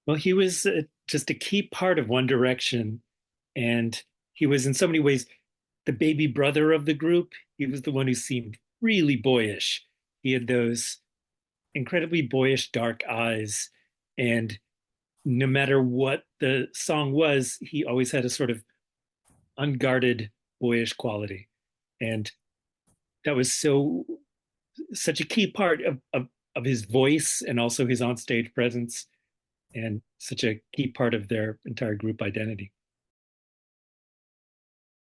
Well, he was just a key part of One Direction, and he was in so many ways the baby brother of the group. He was the one who seemed really boyish. He had those incredibly boyish dark eyes, and no matter what the song was, he always had a sort of unguarded boyish quality. And that was such a key part of his voice and also his onstage presence, and such a key part of their entire group identity.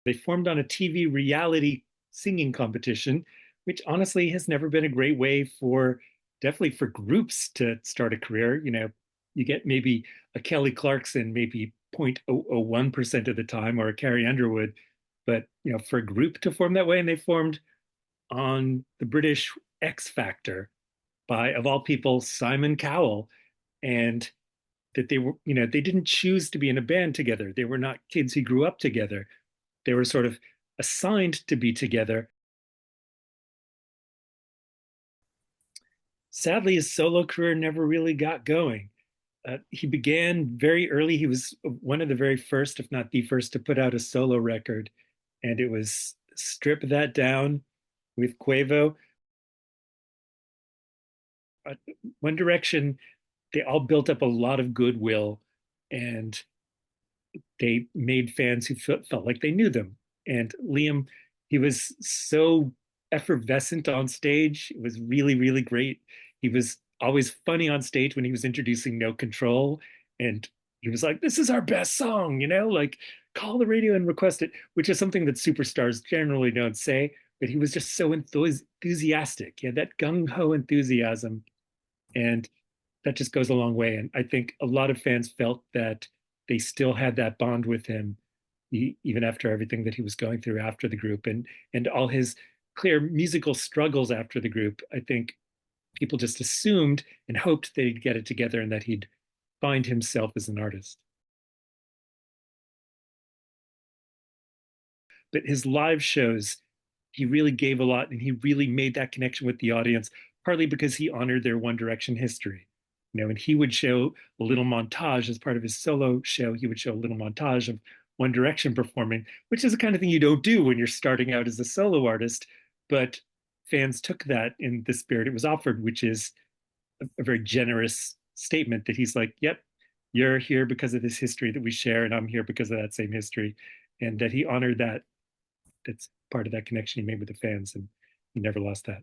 They formed on a TV reality singing competition, which honestly has never been a great way for definitely for groups to start a career. You get maybe a Kelly Clarkson, maybe 0.001% of the time, or a Carrie Underwood. But for a group to form that way, and they formed on the British X Factor by, of all people, Simon Cowell, and that they didn't choose to be in a band together. They were not kids who grew up together. They were sort of assigned to be together. Sadly, his solo career never really got going. He began very early. He was one of the very first, if not the first, to put out a solo record, and it was Strip That Down with Quavo. Uh, One Direction, they all built up a lot of goodwill, and they made fans who felt like they knew them. And Liam, he was so effervescent on stage. It was really, really great. He was always funny on stage when he was introducing No Control. And he was like, "This is our best song, like call the radio and request it," which is something that superstars generally don't say. But he was just so enthusiastic. He had that gung ho enthusiasm. And that just goes a long way. And I think a lot of fans felt that they still had that bond with him, even after everything that he was going through after the group, and all his clear musical struggles after the group. I think people just assumed and hoped that he'd get it together and that he'd find himself as an artist. But his live shows, he really gave a lot, and he really made that connection with the audience, partly because he honored their One Direction history. And he would show a little montage as part of his solo show. He would show a little montage of One Direction performing, which is the kind of thing you don't do when you're starting out as a solo artist. But fans took that in the spirit it was offered, which is a very generous statement that he's like, "Yep, you're here because of this history that we share, and I'm here because of that same history," and that he honored that. That's part of that connection he made with the fans, and he never lost that.